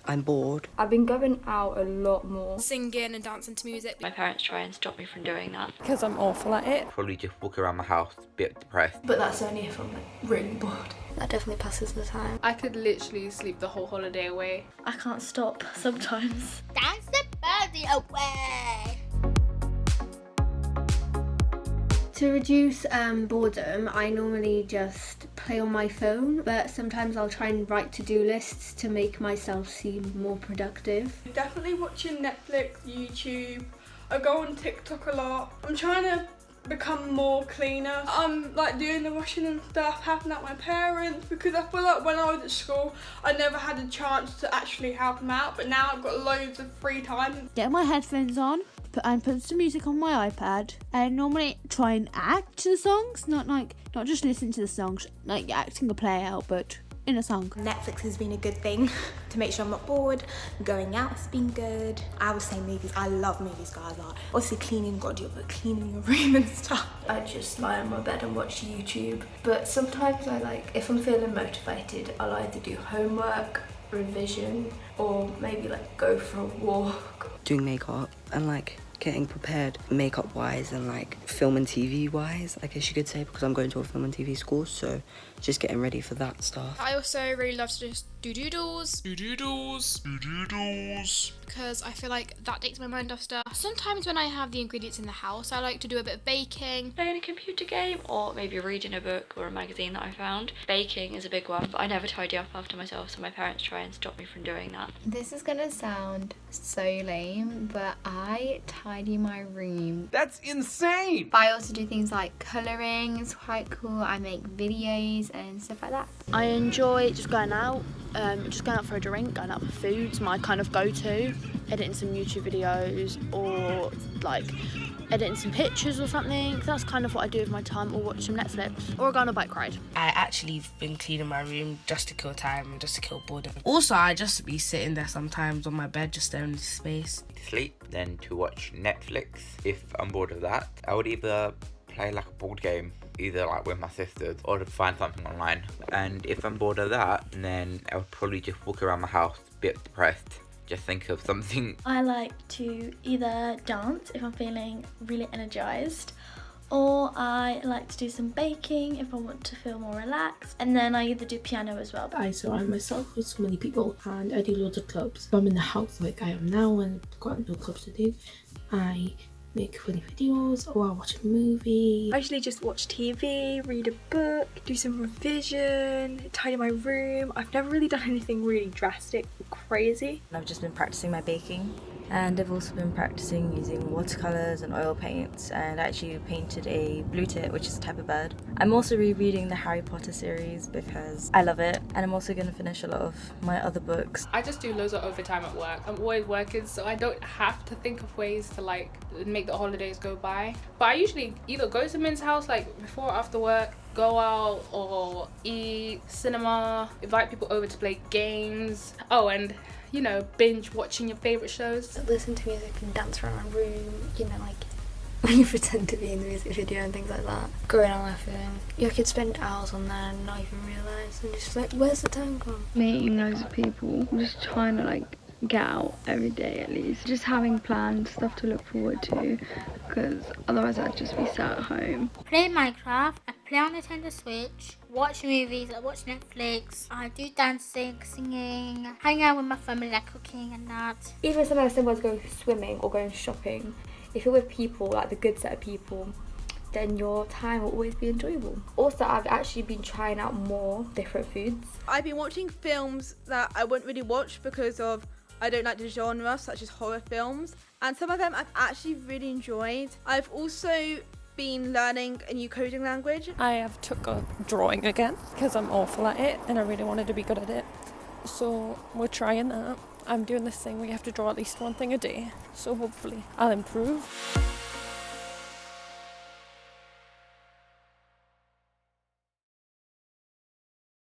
I'm bored. I've been going out a lot more. Singing and dancing to music. My parents try and stop me from doing that. Because I'm awful at it. Probably just walk around my house, a bit depressed. But that's only if I'm really bored. That definitely passes the time. I could literally sleep the whole holiday away. I can't stop sometimes. Dance the party away! To reduce boredom, I normally just play on my phone, but sometimes I'll try and write to-do lists to make myself seem more productive. Definitely watching Netflix, YouTube. I go on TikTok a lot. I'm trying to become more cleaner. I'm like doing the washing and stuff, helping out my parents, because I feel like when I was at school I never had a chance to actually help them out, but now I've got loads of free time. Get my headphones on and put some music on my iPad, and normally try and act to the songs, not just listen to the songs, like acting a play out, but in a song. Netflix has been a good thing to make sure I'm not bored. Going out has been good. I would say movies. I love movies, guys. Obviously cleaning, got to do it, but cleaning your room and stuff. I just lie on my bed and watch YouTube. But sometimes if I'm feeling motivated, I'll either do homework, revision, or maybe go for a walk. Doing makeup and getting prepared makeup wise and film and TV wise, I guess you could say, because I'm going to a film and TV school, so just getting ready for that stuff. I also really love to just do doodles. Because I feel like that takes my mind off stuff. Sometimes when I have the ingredients in the house, I like to do a bit of baking. Playing a computer game, or maybe reading a book or a magazine that I found. Baking is a big one, but I never tidy up after myself, so my parents try and stop me from doing that. This is gonna sound so lame, but I tidy my room. That's insane! But I also do things like colouring, it's quite cool. I make videos and stuff like that. I enjoy just going out for a drink, going out for food's my kind of go-to. Editing some YouTube videos, or editing some pictures or something. That's kind of what I do with my time, or watch some Netflix, or go on a bike ride. I actually been cleaning my room just to kill time and just to kill boredom. Also, I just be sitting there sometimes on my bed, just staring into space. Sleep, then to watch Netflix. If I'm bored of that, I would either play a board game, either with my sisters, or to find something online. And if I'm bored of that, then I would probably just walk around my house, a bit depressed. Just think of something. I like to either dance if I'm feeling really energized, or I like to do some baking if I want to feel more relaxed, and then I either do piano as well. I surround myself with so many people and I do loads of clubs. If I'm in the house like I am now and I've got no clubs to do, I make funny videos, or I'll watch a movie. I usually just watch TV, read a book, do some revision, tidy my room. I've never really done anything really drastic or crazy. I've just been practicing my baking, and I've also been practicing using watercolours and oil paints, and I actually painted a blue tit, which is a type of bird. I'm also rereading the Harry Potter series because I love it, and I'm also going to finish a lot of my other books. I just do loads of overtime at work. I'm always working, so I don't have to think of ways to make the holidays go by. But I usually either go to Min's house before or after work, go out or eat, cinema, invite people over to play games. Oh, and binge watching your favourite shows. Listen to music and dance around my room, when you pretend to be in the music video and things like that. Going on laughing. You could spend hours on there and not even realise, and just where's the time gone? Meeting loads of people, just trying to get out every day at least. Just having plans, stuff to look forward to, because otherwise I'd just be sat at home. Play Minecraft, I play on Nintendo Switch, watch movies, I watch Netflix, I do dancing, singing, hang out with my family, cooking and that. Even sometimes someone's going swimming or going shopping, if you're with people, the good set of people, then your time will always be enjoyable. Also, I've actually been trying out more different foods. I've been watching films that I wouldn't really watch because I don't like the genre, such as horror films, and some of them I've actually really enjoyed. I've also been learning a new coding language. I have took up drawing again because I'm awful at it and I really wanted to be good at it. So we're trying that. I'm doing this thing where you have to draw at least one thing a day, so hopefully I'll improve.